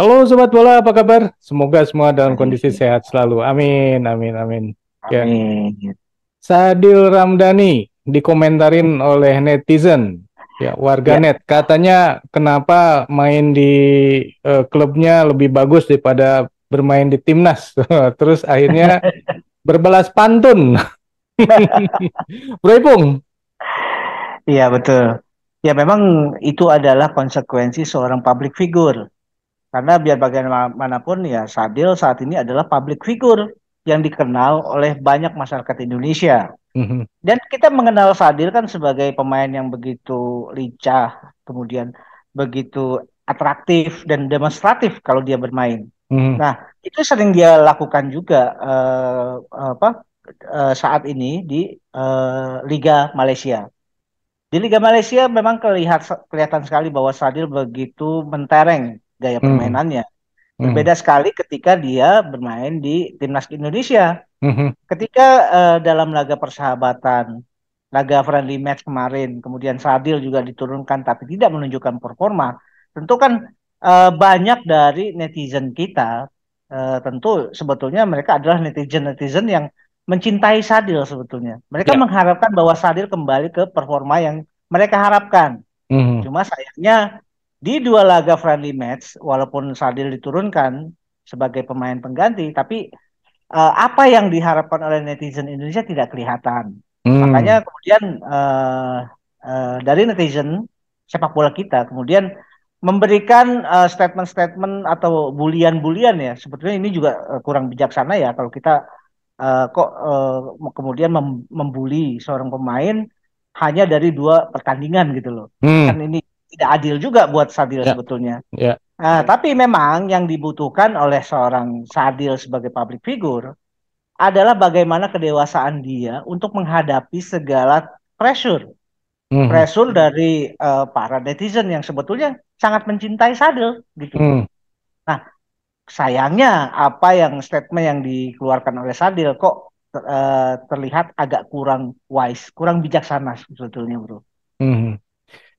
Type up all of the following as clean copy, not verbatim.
Halo Sobat Bola, apa kabar? Semoga semua dalam kondisi Baik, sehat selalu. Amin, amin, amin. Ya, amin. Sadil Ramdhani dikomentarin oleh netizen, ya Ya, warganet. Katanya kenapa main di klubnya lebih bagus daripada bermain di timnas. Terus akhirnya berbalas pantun. Bro Ipung. iya betul. Ya memang itu adalah konsekuensi seorang public figure. Karena biar bagaimanapun ya Sadil saat ini adalah public figure yang dikenal oleh banyak masyarakat Indonesia. Mhm. Dan kita mengenal Sadil kan sebagai pemain yang begitu lincah, kemudian begitu atraktif dan demonstratif kalau dia bermain. Mhm. Nah, itu sering dia lakukan juga apa saat ini di Liga Malaysia. Di Liga Malaysia memang kelihatan sekali bahwa Sadil begitu mentereng gaya Mhm. permainannya. Mhm. Berbeda sekali ketika dia bermain di timnas Indonesia. Mhm. Ketika dalam laga persahabatan, laga friendly match kemarin, kemudian Sadil juga diturunkan tapi tidak menunjukkan performa, tentu kan banyak dari netizen kita, tentu sebetulnya mereka adalah netizen-netizen yang mencintai Sadil sebetulnya. Mereka Ya. mengharapkan bahwa Sadil kembali ke performa yang mereka harapkan. Mhm. Cuma sayangnya di dua laga friendly match, walaupun Sadil diturunkan sebagai pemain pengganti, tapi apa yang diharapkan oleh netizen Indonesia tidak kelihatan. Makanya Mhm. kemudian dari netizen sepak bola kita kemudian memberikan statement-statement atau bulian-bulian ya. Sebetulnya ini juga kurang bijaksana ya kalau kita kok kemudian membuli seorang pemain hanya dari dua pertandingan gitu loh. Mhm. Kan ini tidak adil juga buat Sadil Ya. sebetulnya. Ya. Tapi memang yang dibutuhkan oleh seorang Sadil sebagai public figure adalah bagaimana kedewasaan dia untuk menghadapi segala pressure. Mhm. Pressure dari para netizen yang sebetulnya sangat mencintai Sadil gitu. Mhm. Nah, sayangnya apa yang statement yang dikeluarkan oleh Sadil kok terlihat agak kurang wise, kurang bijaksana sebetulnya, Bro. Mhm.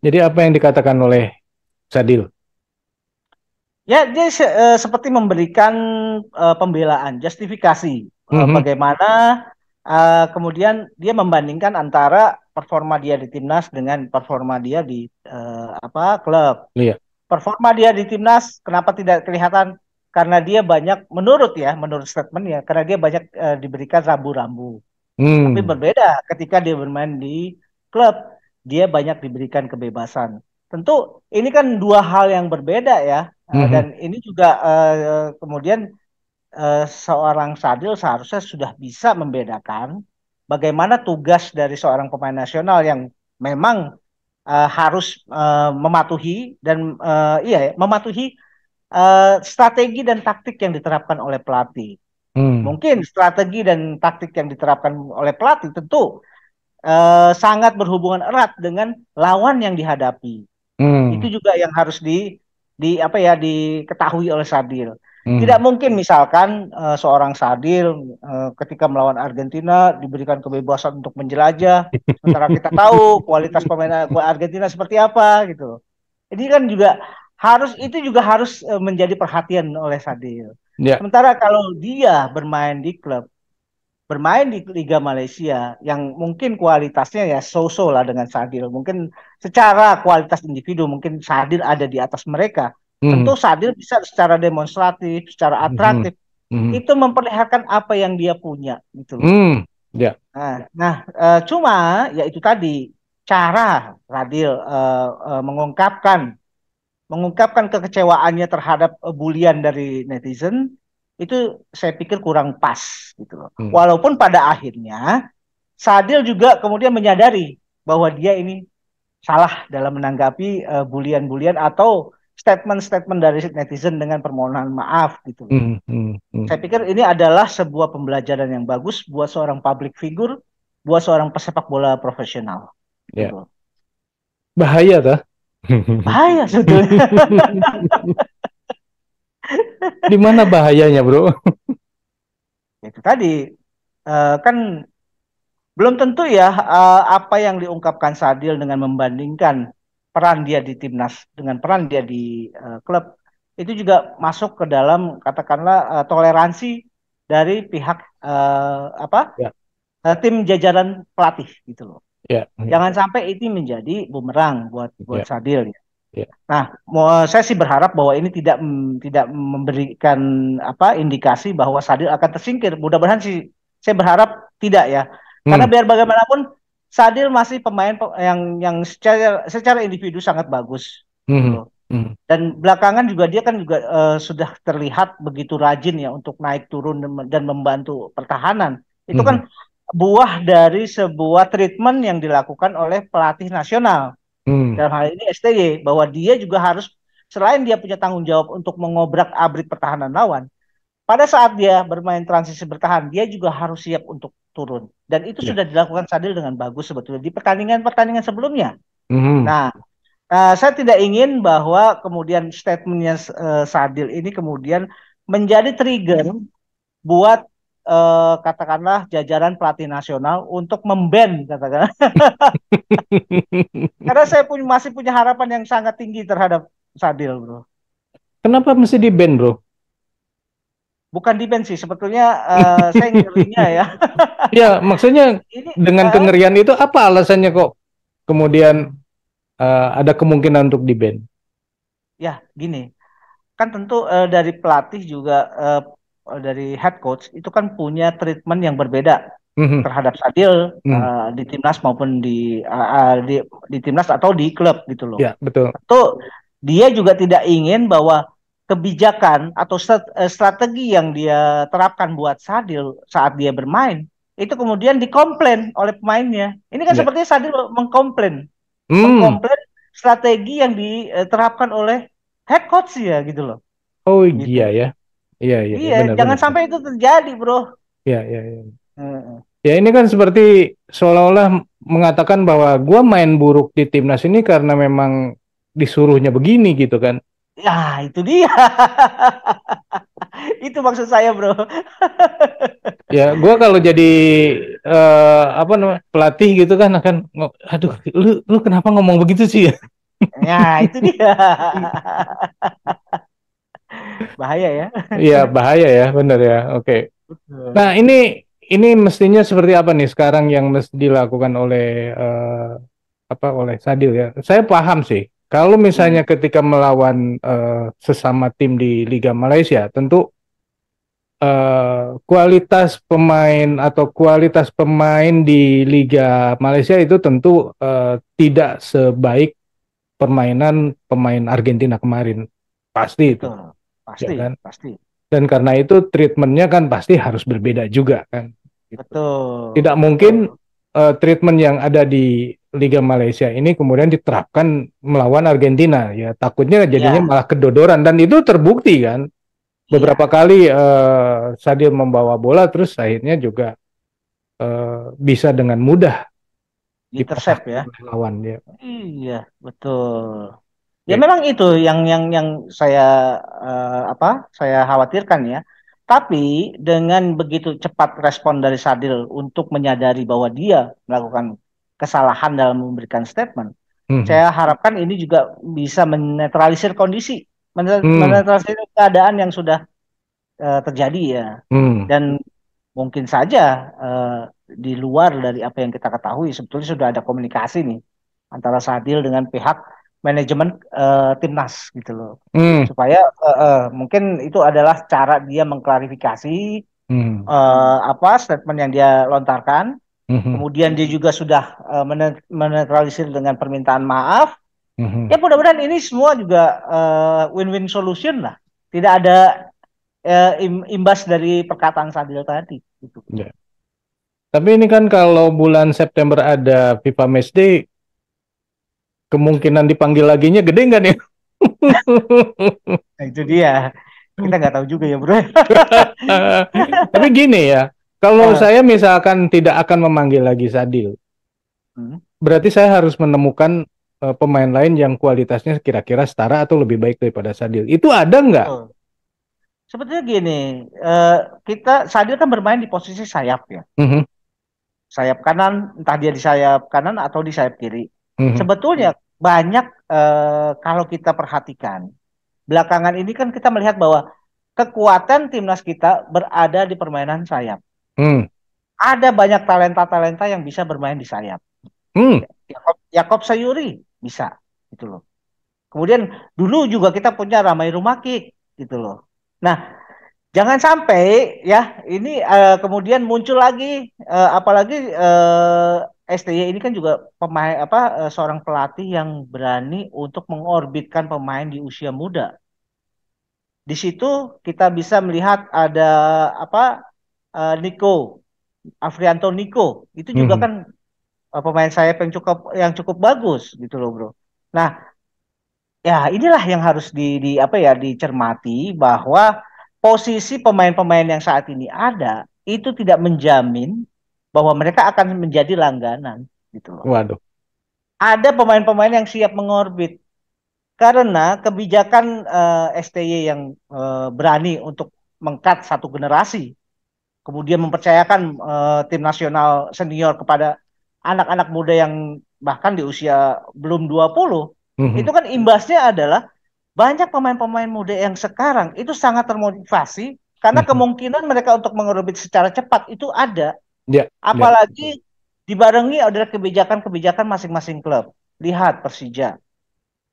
Jadi apa yang dikatakan oleh Sadil? Ya, dia seperti memberikan pembelaan, justifikasi Mhm. bagaimana kemudian dia membandingkan antara performa dia di timnas dengan performa dia di klub. Iya. Performa dia di timnas kenapa tidak kelihatan? Karena dia banyak menurut statementnya, karena dia banyak diberikan rambu-rambu. Tapi Hmm. berbeda ketika dia bermain di klub, dia banyak diberikan kebebasan. Tentu ini kan dua hal yang berbeda ya. Dan Mhm. ini juga kemudian seorang Sadil seharusnya sudah bisa membedakan bagaimana tugas dari seorang pemain nasional yang memang harus mematuhi dan iya ya, mematuhi strategi dan taktik yang diterapkan oleh pelatih. Hmm. Mungkin strategi dan taktik yang diterapkan oleh pelatih tentu sangat berhubungan erat dengan lawan yang dihadapi. Itu Hmm. juga yang harus di apa ya diketahui oleh Sadil. Tidak Hmm. mungkin misalkan seorang Sadil ketika melawan Argentina diberikan kebebasan untuk menjelajah, sementara kita tahu kualitas pemain Argentina seperti apa gitu. Ini kan juga harus menjadi perhatian oleh Sadil. Ya. Sementara kalau dia bermain di Liga Malaysia yang mungkin kualitasnya ya so-so lah dengan Sadil. Mungkin secara kualitas individu mungkin Sadil ada di atas mereka. Hmm. Tentu Sadil bisa secara demonstratif, secara Mhm. atraktif Mhm. itu memperlihatkan apa yang dia punya gitu loh. Hmm. Ya. Cuma ya itu tadi cara Sadil mengungkapkan kekecewaannya terhadap bulian dari netizen itu saya pikir kurang pas gitu loh. Hmm. Walaupun pada akhirnya Sadil juga kemudian menyadari bahwa dia ini salah dalam menanggapi bulian-bulian atau statement-statement dari netizen dengan permohonan maaf gitu loh. Hmm. Hmm. Hmm. Saya pikir ini adalah sebuah pembelajaran yang bagus buat seorang public figure, buat seorang pesepak bola profesional. Ya. Gitu. Bahaya tuh. Bahaya sebetulnya. Di mana bahayanya, Bro? Itu tadi kan belum tentu ya apa yang diungkapkan Sadil dengan membandingkan peran dia di timnas dengan peran dia di klub. itu juga masuk ke dalam katakanlah toleransi dari pihak apa Ya, tim jajaran pelatih gitu loh. ya, ya, Jangan sampai ini menjadi bumerang buat ya, Sadil. ya. Nah, saya sih berharap bahwa ini tidak memberikan apa indikasi bahwa Sadil akan tersingkir. Mudah-mudahan sih saya berharap tidak ya. Karena Hmm, biar bagaimanapun Sadil masih pemain yang secara individu sangat bagus gitu hmm, loh. hmm, Dan belakangan juga dia kan juga sudah terlihat begitu rajin ya untuk naik turun dan membantu pertahanan. Itu hmm, kan buah dari sebuah treatment yang dilakukan oleh pelatih nasional hmm. dalam hal ini STY, bahwa dia juga harus selain dia punya tanggung jawab untuk mengobrak-abrik pertahanan lawan, pada saat dia bermain transisi bertahan dia juga harus siap untuk turun, dan itu Ya. sudah dilakukan Sadil dengan bagus sebetulnya di pertandingan-pertandingan sebelumnya. Hmm. Nah, saya tidak ingin bahwa kemudian statementnya Sadil ini kemudian menjadi trigger buat katakanlah jajaran pelatih nasional untuk memban katakan. Karena saya masih punya harapan yang sangat tinggi terhadap Sadil, bro. Kenapa mesti di-ban, bro? Bukan di band sih, sebetulnya saya ngerinya ya. Ya, maksudnya Ini, dengan kengerian itu apa alasannya kok kemudian ada kemungkinan untuk di-ban? ya gini, kan tentu dari pelatih juga dari head coach itu kan punya treatment yang berbeda Hmm, terhadap Sadil hmm. di timnas maupun di timnas atau di klub gitu loh. Ya, betul. Tentu dia juga tidak ingin bahwa kebijakan atau strategi yang dia terapkan buat Sadil saat dia bermain itu kemudian dikomplain oleh pemainnya. Ini kan Ya. sepertinya Sadil mengkomplain, Hmm. mengkomplain strategi yang diterapkan oleh head coach ya gitu loh. Oh Gitu. iya ya. Iya, iya, iya. Iya, Benar, jangan benar. sampai itu terjadi, bro. Iya, iya, iya. Heeh. Ya ini kan seperti seolah-olah mengatakan bahwa gua main buruk di timnas ini karena memang disuruhnya begini gitu kan. Ya, itu dia. Itu maksud saya, bro. Ya, gua kalau jadi apa namanya pelatih gitu kan akan, aduh, lu kenapa ngomong begitu sih ya? Ya, itu dia. Bahaya ya. Iya bahaya ya, benar ya. Oke. Nah Betul. ini mestinya seperti apa nih sekarang yang mesti dilakukan oleh apa oleh Sadil ya. Saya paham sih. Kalau misalnya Hmm, ketika melawan sesama tim di Liga Malaysia, tentu kualitas pemain atau kualitas pemain di Liga Malaysia itu tentu tidak sebaik permainan pemain Argentina kemarin. Pasti itu, betul. ya Pasti, kan? pasti. Dan karena itu treatmentnya kan pasti harus berbeda juga kan. Gitu. Betul, Tidak mungkin betul. treatment yang ada di Liga Malaysia ini kemudian diterapkan melawan Argentina. Ya takutnya jadinya Iya, malah kedodoran dan itu terbukti kan. Beberapa iya. kali Sadio membawa bola terus akhirnya juga bisa dengan mudah Intercept dipatahkan ya. oleh lawan dia. Iya, betul. Ya Oke. memang itu yang saya apa? Saya khawatirkan ya. Tapi dengan begitu cepat respon dari Sadil untuk menyadari bahwa dia melakukan kesalahan dalam memberikan statement, Hmm. saya harapkan ini juga bisa menetralisir kondisi, Hmm. menetralisir keadaan yang sudah terjadi ya. Hmm. Dan mungkin saja eh, di luar dari apa yang kita ketahui, sebetulnya sudah ada komunikasi nih antara Sadil dengan pihak manajemen timnas gitu loh. Hmm. Supaya mungkin itu adalah cara dia mengklarifikasi Hmm. apa statement yang dia lontarkan. Hmm. Kemudian dia juga sudah menetralisir dengan permintaan maaf. Hmm. Ya mudah-mudahan ini semua juga win-win solution lah. Tidak ada imbas dari perkataan Sadil tadi. Gitu. Ya. Tapi ini kan kalau bulan September ada FIFA Matchday, kemungkinan dipanggil laginya gede nggak nih? Nah, itu dia. Kita nggak tahu juga ya, bro. Tapi gini ya, kalau Eh, saya misalkan tidak akan memanggil lagi Sadil, hmm, berarti saya harus menemukan pemain lain yang kualitasnya kira-kira setara atau lebih baik daripada Sadil. Itu ada nggak? betul. Sebetulnya gini, kita Sadil kan bermain di posisi sayap ya. Mhm, Sayap kanan, entah dia di sayap kanan atau di sayap kiri. mhm, Sebetulnya banyak kalau kita perhatikan, belakangan ini kan kita melihat bahwa kekuatan timnas kita berada di permainan sayap. Hmm. Ada banyak talenta-talenta yang bisa bermain di sayap. Hmm. Yakob Sayuri bisa, gitu loh. Kemudian dulu juga kita punya Ramai Rumakik, gitu loh. Nah, jangan sampai ya ini kemudian muncul lagi, apalagi STY ini kan juga pemain seorang pelatih yang berani untuk mengorbitkan pemain di usia muda. Di situ kita bisa melihat ada apa Nico Afrianto Nico itu juga Hmm. kan pemain sayap yang cukup bagus gitu loh bro. Nah ya inilah yang harus dicermati bahwa posisi pemain-pemain yang saat ini ada itu tidak menjamin bahwa mereka akan menjadi langganan gitu loh. Waduh. Ada pemain-pemain yang siap mengorbit karena kebijakan STY yang berani untuk mengkat satu generasi, kemudian mempercayakan tim nasional senior kepada anak-anak muda yang bahkan di usia belum 20, Hmm. itu kan imbasnya adalah banyak pemain-pemain muda yang sekarang itu sangat termotivasi karena Hmm. kemungkinan mereka untuk mengorbit secara cepat itu ada. Ya, ya. Apalagi dibarengi adalah kebijakan-kebijakan masing-masing klub. Lihat Persija.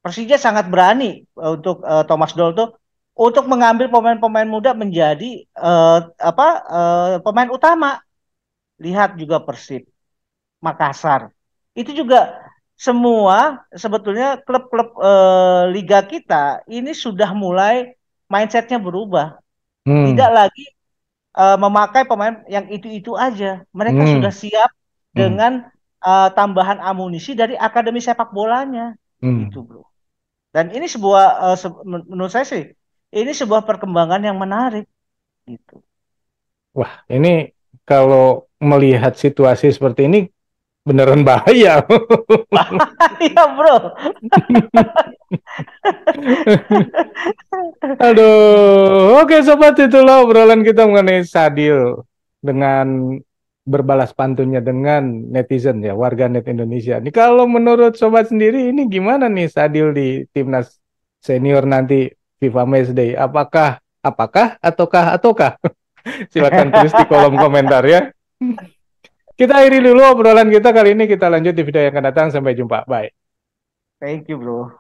Persija sangat berani untuk Thomas Doll tuh untuk mengambil pemain-pemain muda menjadi pemain utama. Lihat juga Persib, Makassar. Itu juga semua sebetulnya klub-klub liga kita ini sudah mulai mindsetnya berubah. Tidak Hmm. lagi memakai pemain yang itu-itu aja. Mereka sudah Hmm. siap Hmm. dengan tambahan amunisi dari akademi sepak bolanya, gitu Hmm. bro. Dan ini sebuah menurut saya sih ini sebuah perkembangan yang menarik, gitu. Wah, ini kalau melihat situasi seperti ini beneran bahaya. Iya bro. Aduh, oke sobat, itulah obrolan kita mengenai Sadil dengan berbalas pantunnya dengan netizen ya, warganet Indonesia. Ini kalau menurut sobat sendiri ini gimana nih Sadil di timnas senior nanti FIFA Matchday? Apakah ataukah? Silakan tulis di kolom komentar ya. Kita akhiri dulu obrolan kita kali ini, kita lanjut di video yang akan datang. Sampai jumpa. Bye. Thank you bro.